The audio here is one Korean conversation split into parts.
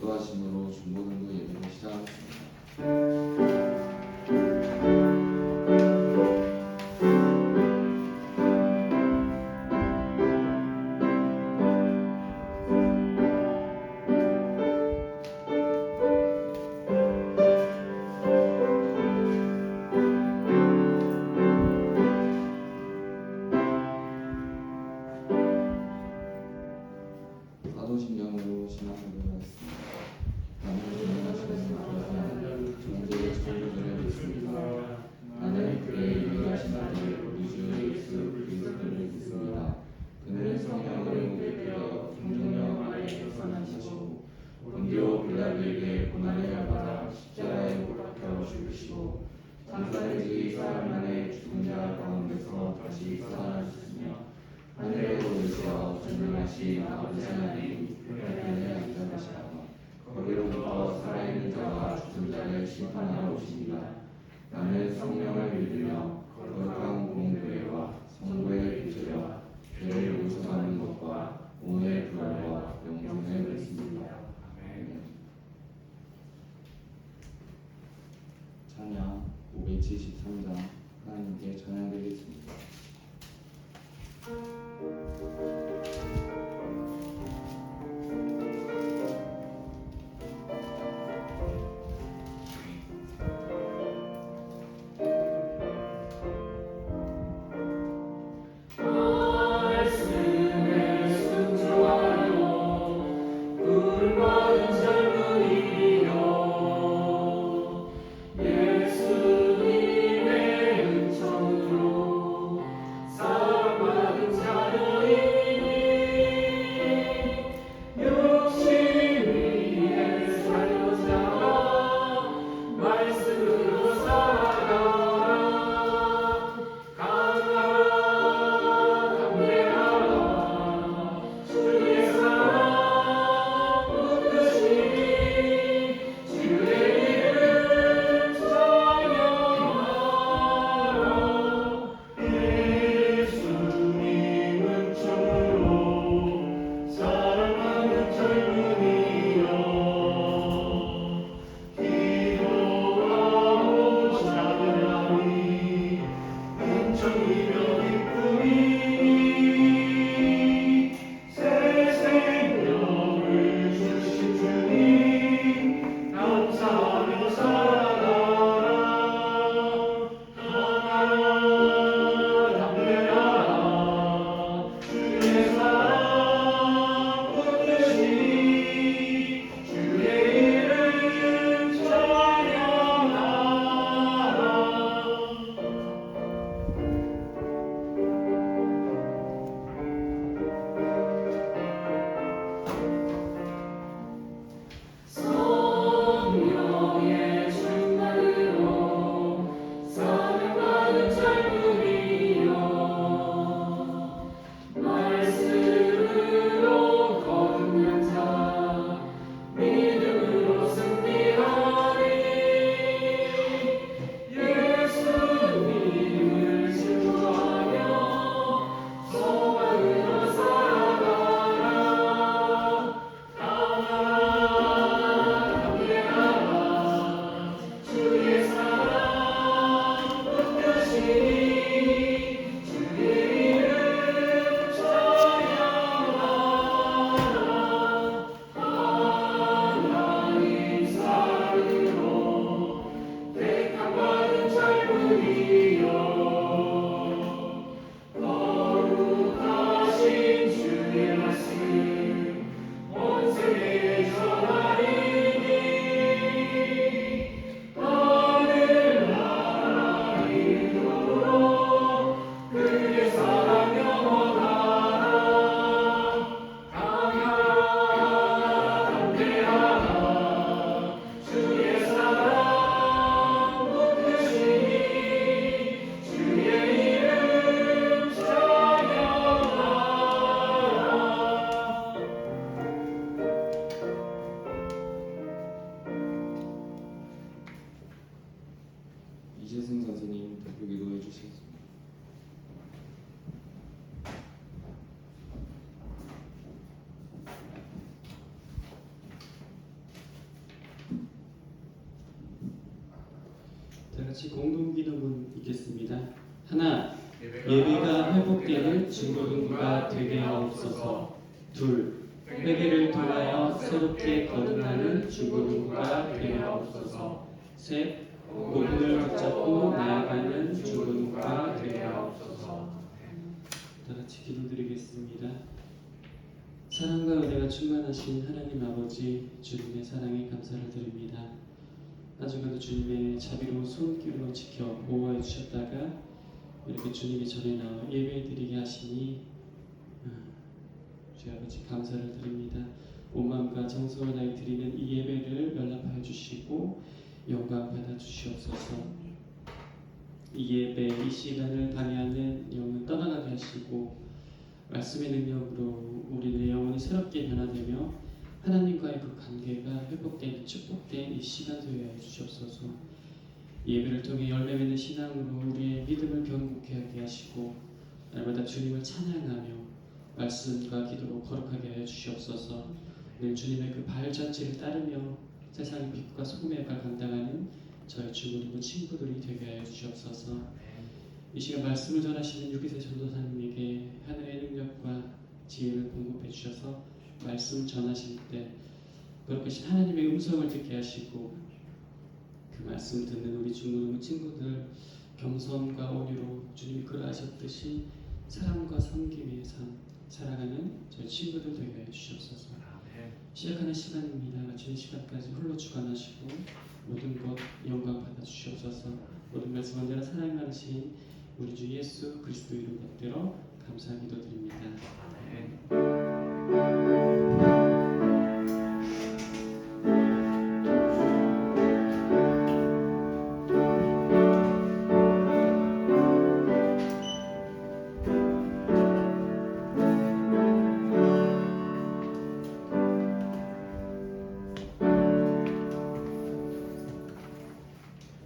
기뻐하심으로 중보등도 예배를 시작하겠습니다. 사도신경으로 신앙을 하겠습니다. 나는 주님의 존재의 천주를 믿습니다. 나는 그의 유일하신 아들 우리 주 예수 그리스도를 믿습니다. 그는 성령으로 잉태되어 동정녀 마리아에서 나시고 본디오 빌라도에게 고난을 받아 십자가에 못 박혀 죽으시고 장사를 지기 사흘 만에 죽은 자 가운데서 다시 살아나셨으며 하늘에 오르셔 전능하신 아버지 하나님 우편에 앉아계시다가 거기로부터 살아있는 자와 죽은 자를 심판하러 오십니다. 나는 성령을 믿으며 거룩한 공교회와 성도의 교제와 죄를 용서하는 것과 몸의 부활과 영생을 믿습니다. 아멘. 찬양 573장 하나님께 찬양드리겠습니다. 예수님의 은총으로 같이 공동 기도문 읽겠습니다. 하나, 예배가 회복되는 중고등부가 되게 하옵소서. 둘, 회개를 통하여 새롭게 거듭나는 중고등부가 되게 하옵소서. 셋, 복음을 붙잡고 나아가는 중고등부가 되게 하옵소서. 다 같이 기도드리겠습니다. 사랑과 은혜가 충만하신 하나님 아버지, 주님의 사랑에 감사를 드립니다. 한 주간도 주님의 자비로운 손길로 지켜 보호해 주셨다가 이렇게 주님의 전에 나와 예배드리게 하시니 주 아버지 감사를 드립니다. 온 마음과 정성을 다해 드리는 이 예배를 연락하여 주시고 영광 받아 주시옵소서. 이 예배, 이 시간을 방해하는 영은 떠나가게 하시고 말씀의 능력으로 우리의 영혼이 새롭게 변화되며 하나님과의 그 관계가 회복된 축복된 이 시간 되게 하여 주시옵소서. 예배를 통해 열매 맺는 신앙으로 우리의 믿음을 견고케 하게 하시고 날마다 주님을 찬양하며 말씀과 기도로 거룩하게 하여 주시옵소서. 늘 주님의 그 발자취를 따르며 세상의 빛과 소금의 역할을 감당하는 저희 주부리고 친구들이 되게 하여 주시옵소서. 이 시간 말씀을 전하시는 유기세 전도사님에게 하늘의 능력과 지혜를 공급해 주셔서 말씀 전하실 때 거룩하신 하나님의 음성을 듣게 하시고 그 말씀 듣는 우리 중고등부 친구들 겸손과 온유로 주님이 그러하셨듯이 사랑과 섬김의 삶 살아가는 저희 친구들 되게 하여 주시옵소서. 시작하는 시간입니다. 마치는 시간까지 홀로 주관하시고 모든 것 영광 받아 주시옵소서. 모든 말씀 언제나 사랑하신 우리 주 예수 그리스도 이름 받들어 감사 기도드립니다.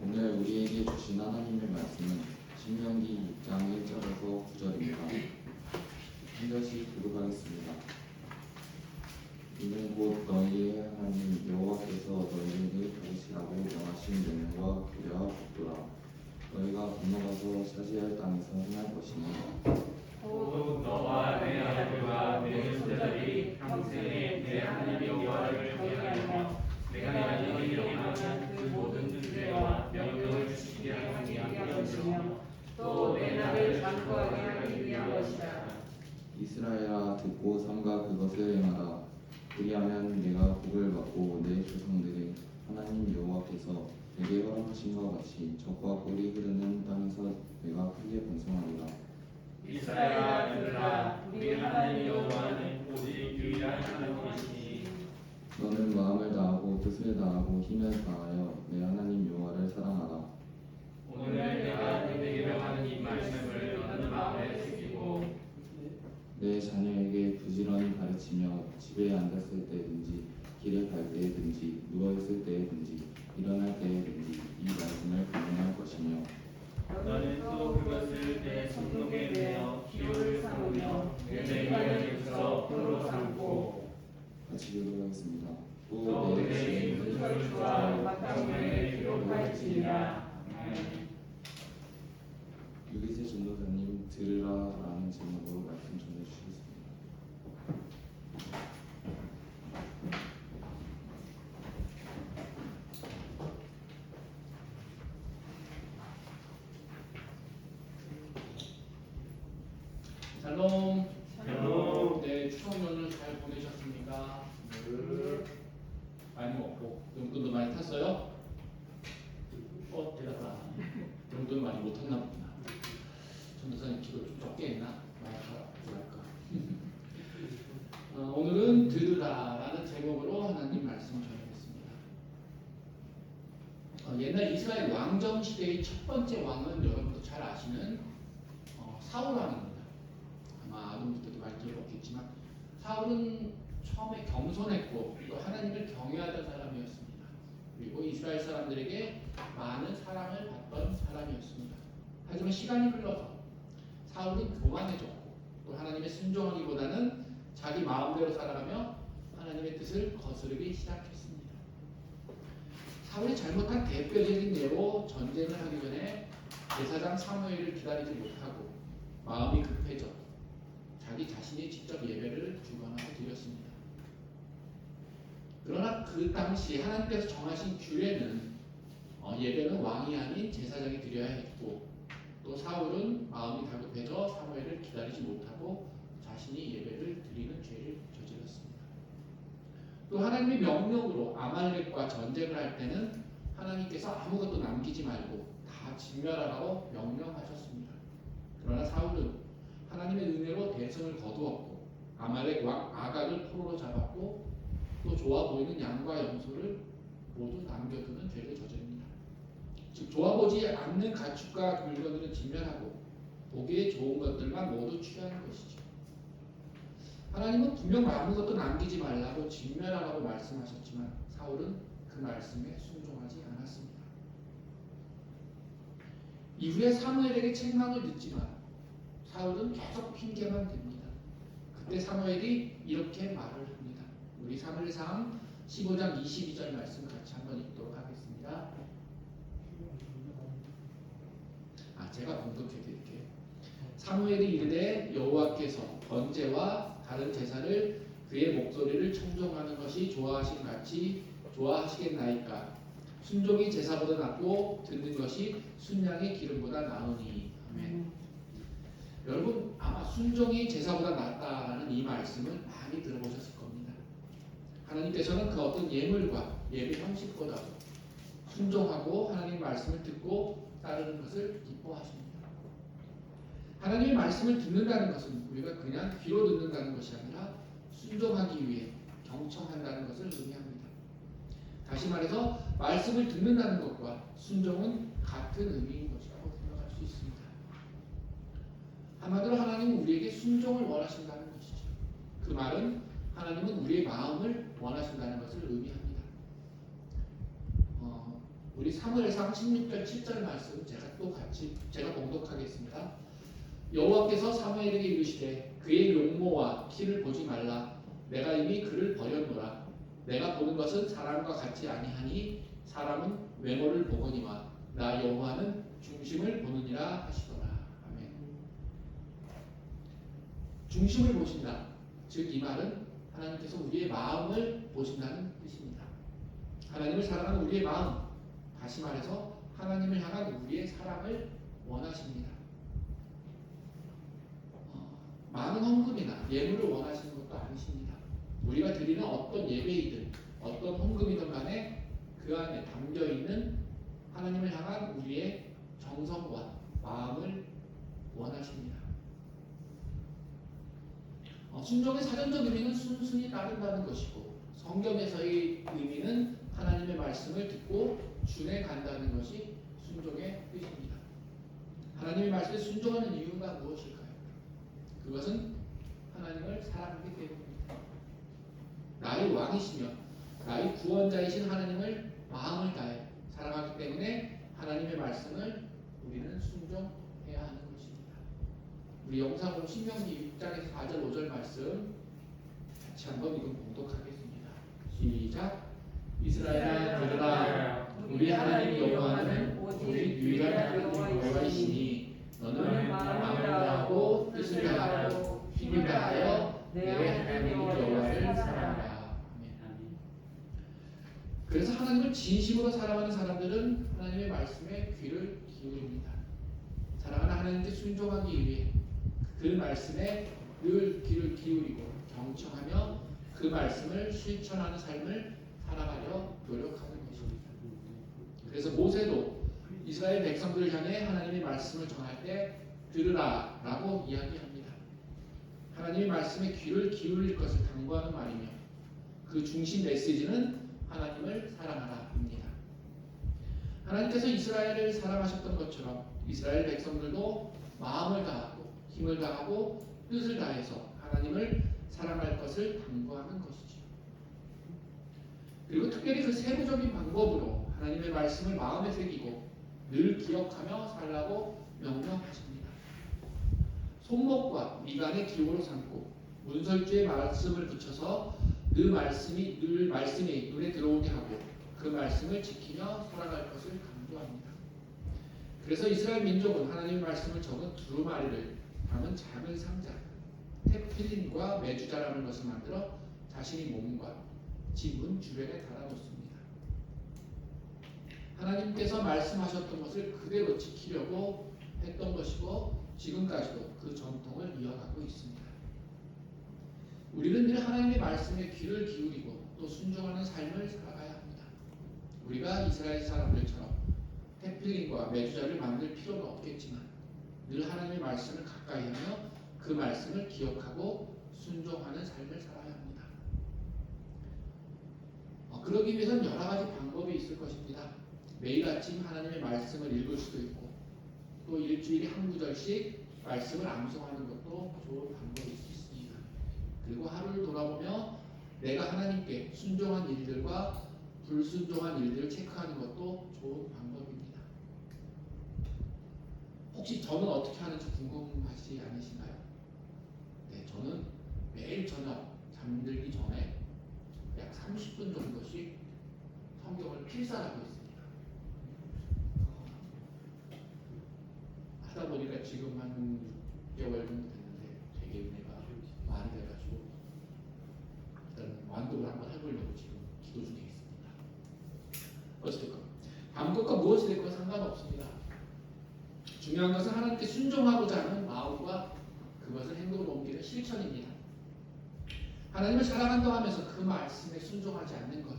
오늘 우리에게 주신 하나님의 말씀은 신명기 6장 1절에서 9절입니다. 한 절씩 교독하겠습니다. 이는 곧 너희의 하나님 여호와께서 너희에게 가르치라고 명하신 명령과 규례와 법도라. 너희가 건너가서 차지할 땅에서 행할 것이니 곧 너와 내 아들과 내 손자들이 평생에 내 하나님 여호와를 경외하며 내가 너희에게 명하는 그 모든 규례와 명령을 지키게 하기 위한 것이며 또 내 날을 장구하게 하기 위한 것이다. 이스라엘아 듣고 삼가 그것을 행하라. 그리하면 내가 복을 받고 내 조상들의 하나님 여호와께서 내게 허락하신 것 같이 젖과 꿀이 흐르는 땅에서 내가 크게 번성하리라. 이스라엘아 들으라. 우리 하나님 여호와는 오직 유일한 하나님이시니 너는 마음을 다하고 뜻을 다하고 힘을 다하여 내 하나님 여호와를 사랑하라. 오늘 내가 너에게 명하는 이 말씀을 너는 마음에 새기고 내 자녀에게 부지런히 가르치며 집에 앉았을 때든지 길에 갈 때든지 누워있을 때든지 일어날 때든지 이 말씀을 강론할 것이며 너는 또 그것을 내 손목에 매어 기호를 삼으며 내 입안에서 표로 삼고 같이 교독하겠습니다. 또 또 내 내 문설주와 바탕문에 기록할지니라. 유기세 전도사님 들으라라는 제목으로 말씀 전해주시겠습니다. 샬롬. 샬롬. 네, 추석 연휴 잘 보내셨습니까? 많이 먹고 용돈도 많이 탔어요? 대답아. 용돈 많이 못 탔나 보구나. 전도사님 기도 좀 적게 했나? 많이 할까? 오늘은 들으라라는 제목으로 하나님 말씀 전하겠습니다. 옛날 이스라엘 왕정 시대의 첫 번째 왕은 여러분도 잘 아시는 사울 왕입니다. 아마 아동부터도 많이 들어봤겠지만 사울은 처음에 겸손했고 또 하나님을 경외하던 사람이었습니다. 그리고 이스라엘 사람들에게 많은 사랑을 받던 사람이었습니다. 하지만 시간이 흘러서 사울은 교만해졌고 또 하나님의 순종하기보다는 자기 마음대로 살아가며 하나님의 뜻을 거스르기 시작했습니다. 사울이 잘못한 대표적인 예로 전쟁을 하기 전에 제사장 사무엘을 기다리지 못하고 마음이 급해져 자기 자신이 직접 예배를 주관하고 드렸습니다. 그러나 그 당시 하나님께서 정하신 규례는 예배는 왕이 아닌 제사장이 드려야 했고 또 사울은 마음이 다급해져 사무엘을 기다리지 못하고 자신이 예배를 드리는 죄를 저질렀습니다. 또 하나님의 명령으로 아말렉과 전쟁을 할 때는 하나님께서 아무것도 남기지 말고 다 진멸하라고 명령하셨습니다. 그러나 사울은 하나님의 은혜로 대승을 거두었고 아말렉 왕 아각을 포로로 잡았고 또 좋아 보이는 양과 염소를 모두 남겨두는 죄를 저지릅니다. 즉 좋아 보이지 않는 가축과 물건들은 진멸하고 보기에 좋은 것들만 모두 취하는 것이죠. 하나님은 분명 아무것도 남기지 말라고 진멸하라고 말씀하셨지만 사울은 그 말씀에 순종하지 않았습니다. 이후에 사무엘에게 책망을 듣지만 사울은 계속 핑계만 댑니다. 그때 사무엘이 이렇게 말을 합니다. 우리 사무엘상 15장 22절 말씀 같이 한번 읽도록 하겠습니다. 제가 봉독해 드릴게요. 사무엘이 이르되 여호와께서 번제와 다른 제사를 그의 목소리를 청종하는 것이 좋아하신 같이 좋아하시겠나이까? 순종이 제사보다 낫고 듣는 것이 순양의 기름보다 나으니. 아멘. 여러분 아마 순종이 제사보다 낫다라는 이 말씀을 많이 들어보셨을 겁니다. 하나님께서는 그 어떤 예물과 예배 형식보다도 순종하고 하나님 말씀을 듣고 따르는 것을 기뻐하십니다. 하나님의 말씀을 듣는다는 것은 우리가 그냥 귀로 듣는다는 것이 아니라 순종하기 위해 경청한다는 것을 의미합니다. 다시 말해서 말씀을 듣는다는 것과 순종은 같은 의미인 것이라고 생각할 수 있습니다. 한마디로 하나님은 우리에게 순종을 원하신다는 것이죠. 그 말은 하나님은 우리의 마음을 원하신다는 것을 의미합니다. 우리 사무엘상 16절 7절 말씀 제가 봉독하겠습니다. 여호와께서 사무엘에게 이르시되 그의 용모와 키를 보지 말라. 내가 이미 그를 버렸노라. 내가 보는 것은 사람과 같지 아니하니 사람은 외모를 보거니와 나 여호와는 중심을 보느니라 하시더라. 아멘. 중심을 보신다. 즉 이 말은 하나님께서 우리의 마음을 보신다는 뜻입니다. 하나님을 사랑하는 우리의 마음, 다시 말해서 하나님을 향한 우리의 사랑을 원하십니다. 많은 헌금이나 예물을 원하시는 것도 아니십니다. 우리가 드리는 어떤 예배이든 어떤 헌금이든 간에 그 안에 담겨있는 하나님을 향한 우리의 정성과 마음을 원하십니다. 순종의 사전적 의미는 순순히 따른다는 것이고 성경에서의 의미는 하나님의 말씀을 듣고 준해 간다는 것이 순종의 뜻입니다. 하나님의 말씀에 순종하는 이유가 무엇일까요? 그것은 하나님을 사랑하기 때문입니다. 나의 왕이시며 나의 구원자이신 하나님을 마음을 다해 사랑하기 때문에 하나님의 말씀을 우리는 순종해야 하는 것입니다. 우리 영상으로 신명기 6장에서 4절 5절 말씀 같이 한번 이거 봉독하겠습니다. 시작. 이스라엘아 들으라. 우리 하나님 여호와는 오직 유일한 하나님 여호와이시니 너는 마음을 다하고 뜻을 다하고 힘을 다하여 내 하나님 여호와를 사랑하라. 아멘. 그래서 하나님을 진심으로 사랑하는 사람들은 하나님의 말씀에 귀를 기울입니다. 사랑하는 하나님께 순종하기 위해 그 말씀에 늘 귀를 기울이고 경청하며 그 말씀을 실천하는 삶을 살아가려 노력하는 것입니다. 그래서 모세도 이스라엘 백성들을 향해 하나님의 말씀을 전할 때 들으라 라고 이야기합니다. 하나님의 말씀에 귀를 기울일 것을 당부하는 말이며 그 중심 메시지는 하나님을 사랑하라입니다. 하나님께서 이스라엘을 사랑하셨던 것처럼 이스라엘 백성들도 마음을 다하고 힘을 다하고 뜻을 다해서 하나님을 사랑할 것을 당부하는 것이죠. 그리고 특별히 그 세부적인 방법으로 하나님의 말씀을 마음에 새기고 늘 기억하며 살라고 명령하십니다. 손목과 미간의 기호로 삼고 문설주에 말씀을 붙여서 늘 말씀이 눈에 들어오게 하고 그 그 말씀을 지키며 살아갈 것을 강조합니다. 그래서 이스라엘 민족은 하나님의 말씀을 적은 두루마리를 담은 작은 상자, 테필림과 메주자라는 것을 만들어 자신의 몸과 집 문 주변에 달아놓습니다. 하나님께서 말씀하셨던 것을 그대로 지키려고 했던 것이고 지금까지도 그 전통을 이어가고 있습니다. 우리는 늘 하나님의 말씀에 귀를 기울이고 또 순종하는 삶을 살아가야 합니다. 우리가 이스라엘 사람들처럼 테필림과 메주자를 만들 필요는 없겠지만 늘 하나님의 말씀을 가까이 하며 그 말씀을 기억하고 순종하는 삶을 살아야 합니다. 그러기 위해서는 여러 가지 방법이 있을 것입니다. 매일 아침 하나님의 말씀을 읽을 수도 있고 또 일주일에 한 구절씩 말씀을 암송하는 것도 좋은 방법일 수 있습니다. 그리고 하루를 돌아보며 내가 하나님께 순종한 일들과 불순종한 일들을 체크하는 것도 좋은 방법입니다. 혹시 저는 어떻게 하는지 궁금하지 않으신가요? 네, 저는 매일 저녁 잠들기 전에 약 30분 정도씩 성경을 필사하고 있습니다. 하다 보니까 지금 한 6개월 정도 됐는데 되게 은혜가 많이 돼가지고 일단 완독을 한번 해보려고 지금 기도 중에 있습니다. 어쨌든 아무것과 무엇이 됐건 상관없습니다. 중요한 것은 하나님께 순종하고자 하는 마음과 그것을 행동으로 옮기는 실천입니다. 하나님을 사랑한다고 하면서 그 말씀에 순종하지 않는 것,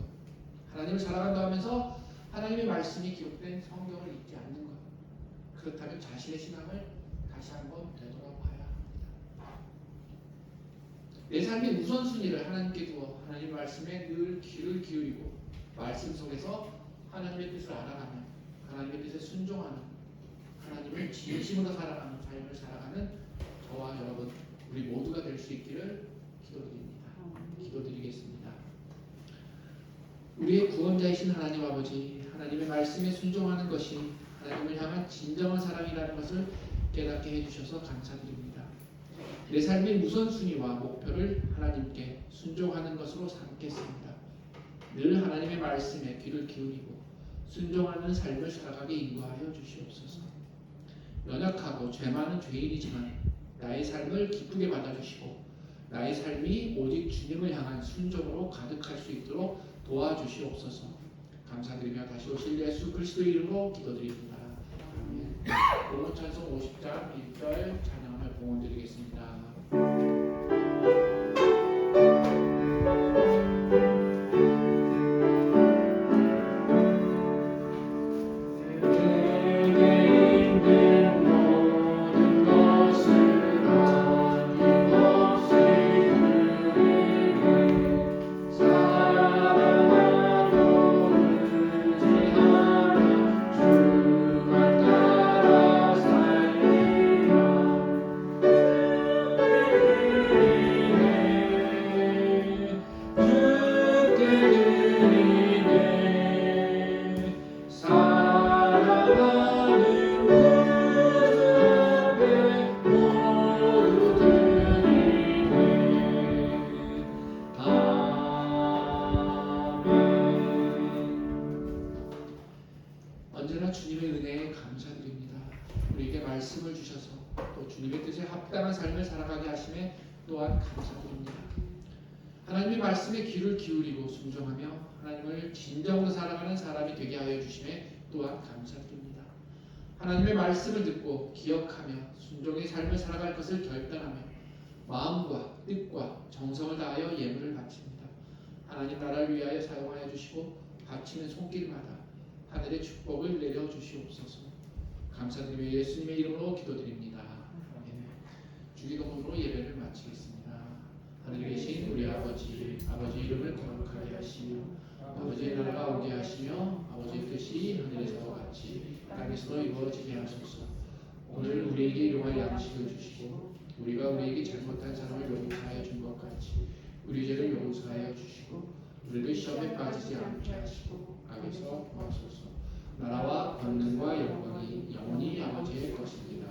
하나님을 사랑한다고 하면서 하나님의 말씀이 기록된 성경을 읽지 않는 것, 그렇다면 자신의 신앙을 다시 한번 되돌아봐야 합니다. 내 삶의 우선순위를 하나님께 두어 하나님 말씀에 늘 귀를 기울이고 말씀 속에서 하나님의 뜻을 알아가며 하나님의 뜻에 순종하는 하나님을 진심으로 살아가는 삶을 살아가는 저와 여러분 우리 모두가 될 수 있기를 기도드리겠습니다. 우리의 구원자이신 하나님 아버지, 하나님의 말씀에 순종하는 것이 하나님을 향한 진정한 사랑이라는 것을 깨닫게 해주셔서 감사드립니다. 내 삶의 우선순위와 목표를 하나님께 순종하는 것으로 삼겠습니다. 늘 하나님의 말씀에 귀를 기울이고 순종하는 삶을 살아가게 인도하여 주시옵소서. 연약하고 죄 많은 죄인이지만 나의 삶을 기쁘게 받아주시고 나의 삶이 오직 주님을 향한 순종으로 가득할 수 있도록 도와주시옵소서. 감사드리며 다시 오실 예수 그리스도의 이름으로 기도드립니다. 아멘. 오늘 찬송 50장 1절 찬양하며 봉헌드리겠습니다. 언제나 주님의 은혜에 감사드립니다. 우리에게 말씀을 주셔서 또 주님의 뜻에 합당한 삶을 살아가게 하심에 또한 감사드립니다. 하나님의 말씀에 귀를 기울이고 순종하며 하나님을 진정으로 살아가는 사람이 되게 하여 주심에 또한 감사드립니다. 하나님의 말씀을 듣고 기억하며 순종의 삶을 살아갈 것을 결단하며 마음과 뜻과 정성을 다하여 예물을 바칩니다. 하나님 나라를 위하여 사용하여 주시고 바치는 손길마다 하늘의 축복을 내려 주시옵소서. 감사드리며 예수님의 이름으로 기도드립니다. 아멘. 주기도문으로 예배를 마치겠습니다. 하늘에 계신 우리 아버지, 아버지 이름을 거룩하게 하시며 아버지의 나라가 오게 하시며 아버지의 뜻이 하늘에서와 같이 땅에서도 이루어지게 하소서. 오늘 우리에게 일용할 양식을 주시고 우리가 우리에게 잘못한 사람을 용서하여 준 것 같이 우리 죄를 용서하여 주시고 우리를 시험에 빠지지 않게 하시고 악에서 구하소서. 나라와 권능과 영광이 영원히 아버지의 것입니다.